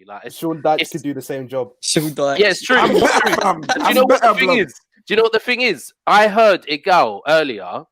you. Like, Sean Dyche could do the same job. Sean Dyche. Yeah, it's true. Do you know what the thing is? Do you know what the thing is? I heard Igal earlier,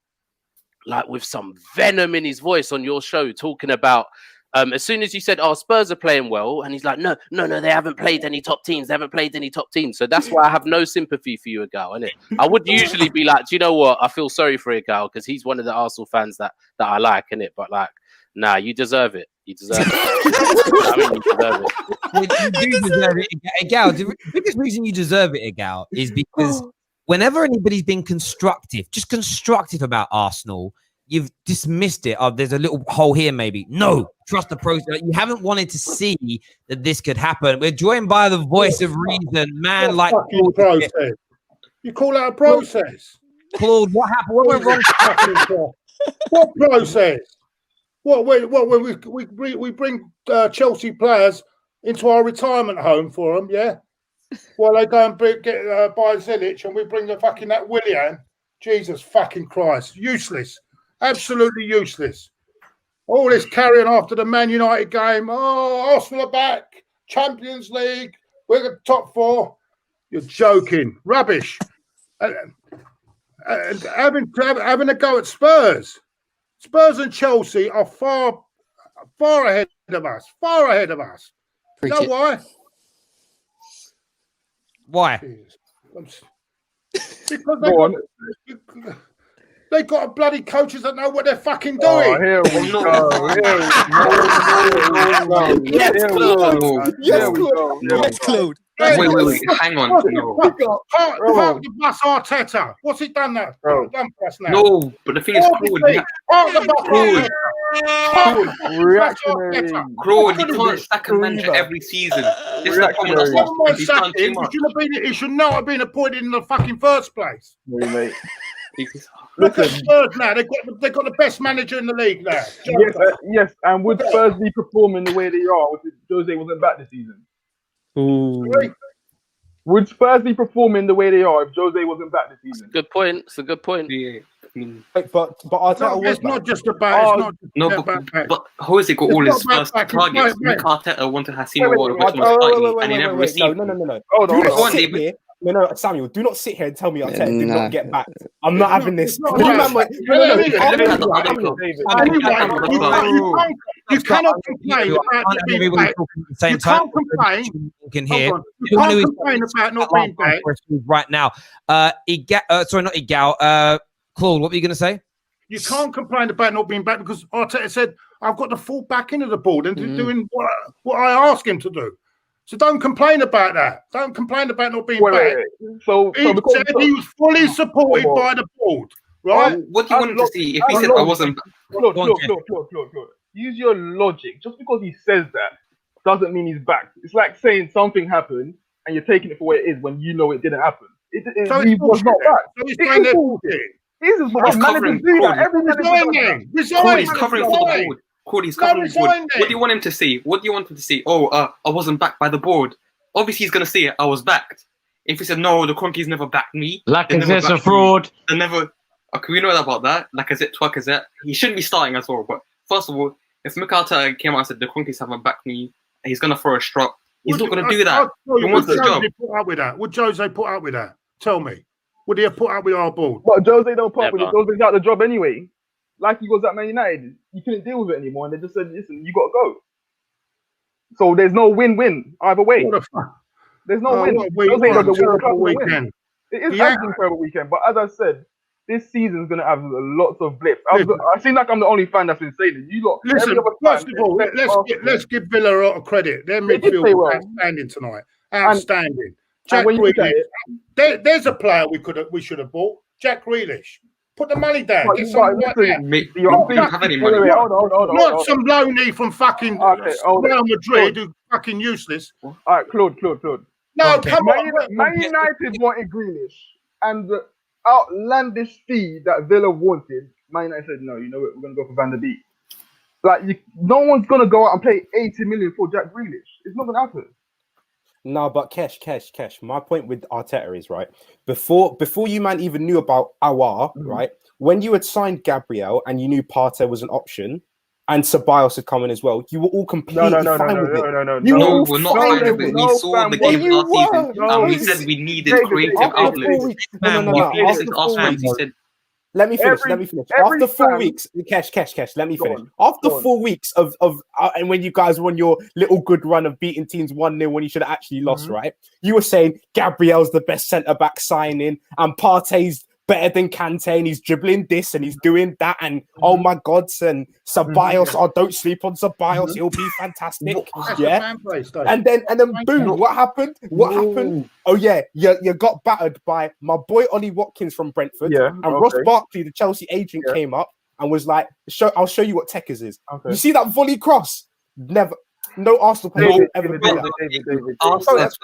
like with some venom in his voice on your show, talking about as soon as you said, "Oh, Spurs are playing well," and he's like, "No, they haven't played any top teams. They haven't played any top teams." So that's why I have no sympathy for you, Igal. Innit? I would usually be like, "Do you know what? I feel sorry for Igal because he's one of the Arsenal fans that I like, innit?" But like, nah, you deserve it. You deserve it. I mean, you deserve it. You do deserve it, Igal. The biggest reason you deserve it, Igal, is because whenever anybody's been just constructive about Arsenal, you've dismissed it. Oh, there's a little hole here, maybe. No, trust the process. You haven't wanted to see that this could happen. We're joined by the voice of reason, man. Like process. You call that a process? Claude, what happened? What went wrong? What process? What we bring Chelsea players into our retirement home for them, yeah? While they go and buy Zilic, and we bring the fucking that Willian. Jesus fucking Christ, useless. Absolutely useless. All this carrying after the Man United game. Oh, Arsenal are back. Champions League. We're the top 4. You're joking. Rubbish. And having a go at Spurs. Spurs and Chelsea are far ahead of us. Far ahead of us. You know why? Why? Because they got bloody coaches that know what they're fucking doing. Oh, here we go. Yes, Claude. Wait. Hang on. Park the bus, Arteta. What's he done that? Done for us now? No, but the thing is, Claude, you can't sack a manager every season. This is the problem. He should not have been appointed in the fucking first place. Mate. Look at Spurs now. They've got the best manager in the league now. Yes, and would Spurs be performing the way they are if Jose wasn't back this season? Would Spurs be performing the way they are if Jose wasn't back this season? Good point. It's a good point. Yeah. But Arteta was it's not just about. But Jose got all his first targets. Mick Arteta wanted Hassan and he never received. No. Hold on. No, Samuel, do not sit here and tell me Arteta did not get back. I'm not having this. You cannot complain about being back. You can't complain. You can't complain about not being back. Right now. Not Igal. Claude, what were you going to say? You can't complain about not being back because Arteta said, I've got the full backing of the board and doing what I ask him to do. So don't complain about that. Don't complain about not being back. So he said he was fully supported by the board, right? What do you want to see? If he said I wasn't... Claude. Use your logic. Just because he says that doesn't mean he's back. It's like saying something happened and you're taking it for what it is when you know it didn't happen. He was not back. So he's saying that He's covering for the board. Cody's covering the board. What do you want him to see? Oh, I wasn't backed by the board. Obviously, he's going to see it. I was backed. If he said, no, the Cronkies never backed me. Lacazette's a fraud. They never... Okay, we know about that. Lacazette. He shouldn't be starting as well. But first of all, if Mick Arteta came out and said, the Cronkies haven't backed me, he's going to throw a strut. He's not going to do that. He wants the job. Would Jose put up with that? Tell me. Would he have put up with our board? But Jose don't put up with it. Jose's out the job anyway. Like he was at Man United. He couldn't deal with it anymore. And they just said, listen, you got to go. So there's no win-win either way. There's no win. Jose doesn't win. It is an incredible weekend. But as I said, this season's going to have lots of blips. I seem like I'm the only fan that's been saying it. Listen, first of all, let's give Villa a lot of credit. Their midfield was outstanding tonight. Outstanding. Jack Grealish. There's a player we should have bought. Jack Grealish. Put the money down. Get something like that. Not some loanee from fucking Real Madrid who's fucking useless. All right, Claude. No, come on. Man United wanted Grealish, and the outlandish fee that Villa wanted, Man United said, no, you know what, we're going to go for Van der Beek. Like, no one's going to go out and pay 80 million for Jack Grealish. It's not going to happen. No, but Kesh. My point with Arteta is, right, before you man even knew about Aouar, right, when you had signed Gabriel and you knew Partey was an option, and Ceballos had come in as well, you were all completely fine with it. No, we're not fine with it. We saw the game last season, and we said we needed creative outlets. Let me finish. After 4 weeks, Cash, let me finish. After 4 weeks of and when you guys were on your little good run of beating teams 1-0 when you should have actually lost, right? You were saying Gabriel's the best centre-back signing and Partey's better than Kante and he's dribbling this and he's doing that and oh my God, and Ceballos, don't sleep on Ceballos, he'll be fantastic. And then boom, what happened? Oh yeah, you got battered by my boy Ollie Watkins from Brentford, and Ross Barkley, the Chelsea agent, came up and was like, I'll show you what Tekkers is. You see that volley cross? Never. No Arsenal player ever do that. I want to ask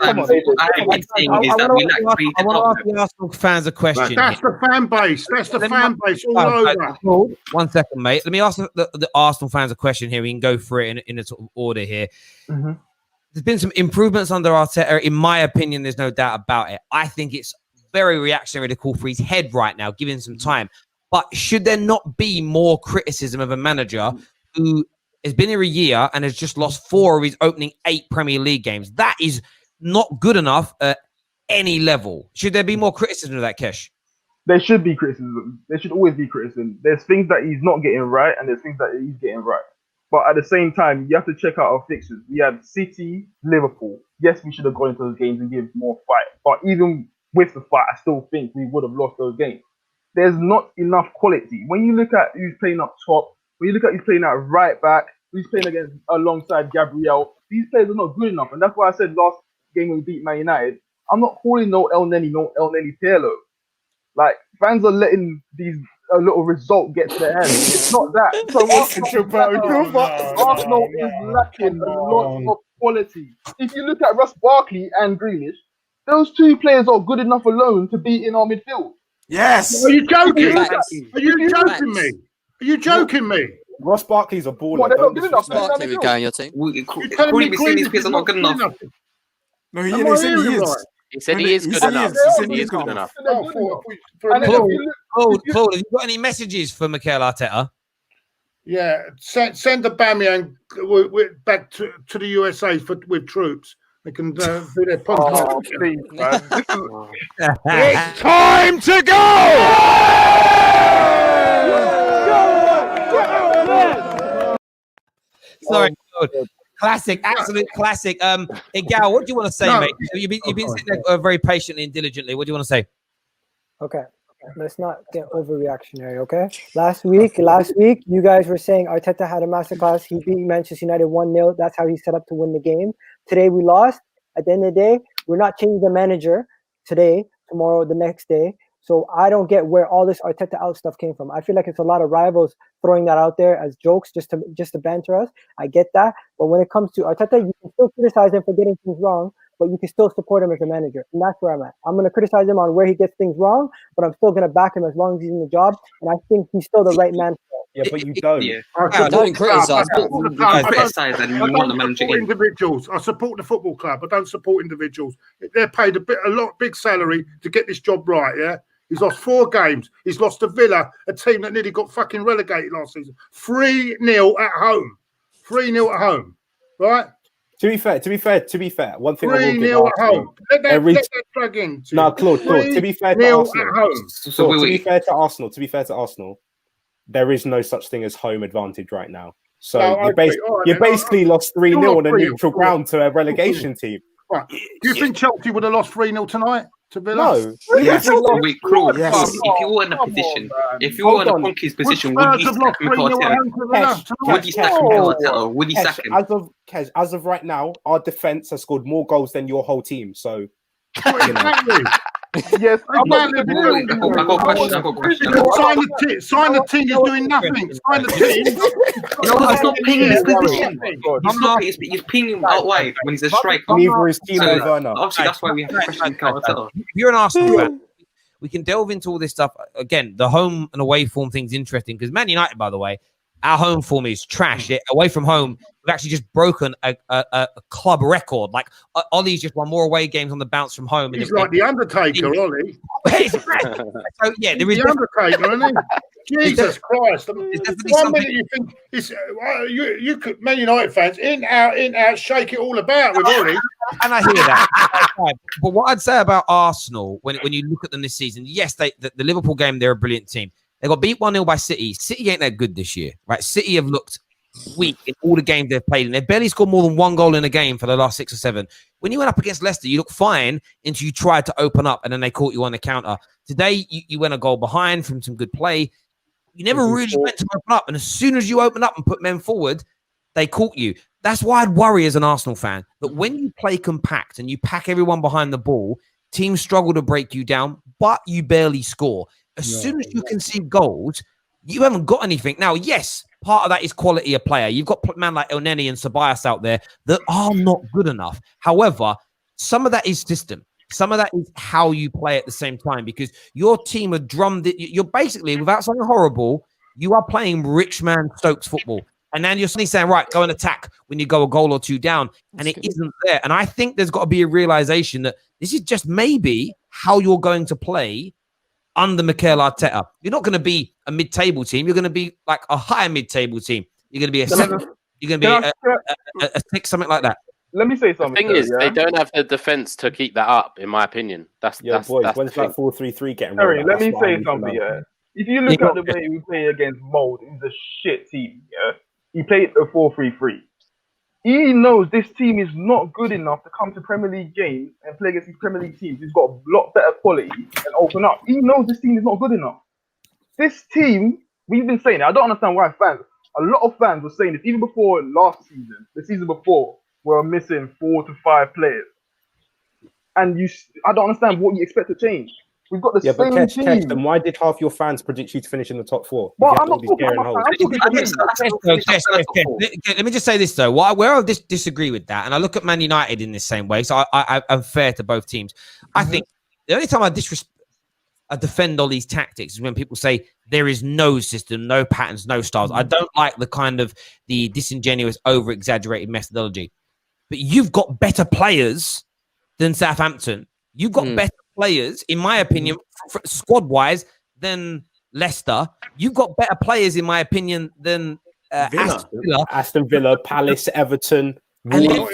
the Arsenal fans a question. That's the fan base. That's the fan base all over. 1 second, mate. Let me ask the Arsenal fans a question here. We can go through it in a sort of order here. There's been some improvements under Arteta. In my opinion, there's no doubt about it. I think it's very reactionary to call for his head right now, give him some time. But should there not be more criticism of a manager who has been here a year and has just lost 4 of his opening 8 Premier League games? That is not good enough at any level. Should there be more criticism of that, Kesh? There should be criticism. There should always be criticism. There's things that he's not getting right and there's things that he's getting right. But at the same time, you have to check out our fixtures. We had City, Liverpool. Yes, we should have gone into those games and give more fight. But even with the fight, I still think we would have lost those games. There's not enough quality. When you look at who's playing up top, when you look at who's playing at right back, who's playing alongside Gabriel, these players are not good enough. And that's why I said last game when we beat Man United, I'm not calling no El Neni Pirlo. Like, fans are letting these little result get to their head. It's not that. So Arsenal is lacking a lot of quality. If you look at Ross Barkley and Grealish, those 2 players are good enough alone to be in our midfield. Yes. Are you joking? Are you joking me? Ross Barkley's a baller. What, they're not good enough. Barkley would go in your team. Calling me saying these players are not good enough. No, he is. He said he is good enough. He is good enough. Claude, have you got any messages for Mikel Arteta? Yeah, send the Bamiyang back to the USA with troops. They can do their podcast. It's time to go! Sorry, classic, absolute classic. Hey, Gal, what do you want to say, mate? You've been sitting there very patiently and diligently. What do you want to say? Okay, let's not get overreactionary. Okay, last week, you guys were saying Arteta had a masterclass. He beat Manchester United 1-0. That's how he set up to win the game. Today we lost. At the end of the day, we're not changing the manager today, tomorrow, the next day. So I don't get where all this Arteta out stuff came from. I feel like it's a lot of rivals throwing that out there as jokes just to banter us. I get that. But when it comes to Arteta, you can still criticize him for getting things wrong, but you can still support him as a manager. And that's where I'm at. I'm going to criticize him on where he gets things wrong, but I'm still going to back him as long as he's in the job. And I think he's still the right man for it. Yeah, but you don't. Don't criticize. Individuals. I support the football club. I don't support individuals. They're paid a big salary to get this job right, yeah? He's lost 4 games. He's lost to Villa, a team that nearly got fucking relegated last season. 3-0 at home. 3-0 at home. Right? To be fair, one thing 3-0 at home. Let that drag in. No, Claude, to be fair to Arsenal. To be fair to Arsenal, there is no such thing as home advantage right now. So you basically lost 3-0 on a neutral ground to a relegation team. Right. Do you think Chelsea would have lost 3-0 tonight to Villa? No. Yes. Claude, if you were in a position, if you were in a Ponky's position, would you sack Mikel Arteta? Would you sack Mikel Arteta? Would you sack him? As of right now, our defense has scored more goals than your whole team. So, yes, I got a question. Sign the team is doing nothing. Sign the team. No, he's not pinging his position. He's pinging out wide when he's a striker. Neither is Timo Werner. Obviously, that's why we have to question Mikel Arteta. If you're an Arsenal fan, we can delve into all this stuff. Again, the home and away form thing's interesting because Man United, by the way, Our home form is trash. Away from home, we've actually just broken a club record. Like Ollie's just won more away games on the bounce from home. He's like the Undertaker, Ollie. So yeah, there is the Undertaker, isn't he? Jesus Christ! One minute you think it's you could Man United fans in out, shake it all about with Ollie. And I hear that. But what I'd say about Arsenal when you look at them this season, yes, the Liverpool game, they're a brilliant team. They got beat 1-0 by City. City ain't that good this year, right? City have looked weak in all the games they've played, and they've barely scored more than 1 goal in a game for the last 6 or 7. When you went up against Leicester, you looked fine until you tried to open up, and then they caught you on the counter. Today, you went a goal behind from some good play. You never really went to open up, and as soon as you open up and put men forward, they caught you. That's why I'd worry as an Arsenal fan that when you play compact and you pack everyone behind the ball, teams struggle to break you down, but you barely score. As soon as you concede goals, you haven't got anything. Now, yes, part of that is quality of player. You've got a man like El Neni and Ceballos out there that are not good enough. However, some of that is system. Some of that is how you play at the same time, because your team are drummed it. You're basically, without something horrible, you are playing rich man Stokes football. And then you're suddenly saying, right, go and attack when you go a goal or two down. And it isn't there. And I think there's got to be a realization that this is just maybe how you're going to play under Mikel Arteta. You're not going to be a mid-table team. You're going to be like a higher mid-table team. You're going to be a 7. You're going to be a 6, something like that. Let me say something. The thing is, they don't have the defense to keep that up, in my opinion. That's boys. When's that 4-3-3 getting? Sorry, let me say something. Yeah, if you look at the way we play against Mold, it's a shit team. Yeah, he played a 4-3-3. He knows this team is not good enough to come to Premier League games and play against these Premier League teams. He's got a lot better quality and open up. He knows this team is not good enough. This team, we've been saying it. I don't understand why a lot of fans were saying this even before last season, the season before, we're missing 4 to 5 players. And I don't understand what you expect to change. We've got the same team. Catch them. Why did half your fans predict you to finish in the top 4? Well, I'm not talking about Let me just say this, though. Where I disagree with that, and I look at Man United in the same way, so I'm fair to both teams. I think the only time I defend all these tactics is when people say there is no system, no patterns, no styles. I don't like the disingenuous, over-exaggerated methodology. But you've got better players than Southampton. You've got better players, in my opinion, squad-wise, than Leicester. You've got better players, in my opinion, than Aston Villa, Palace, Everton. And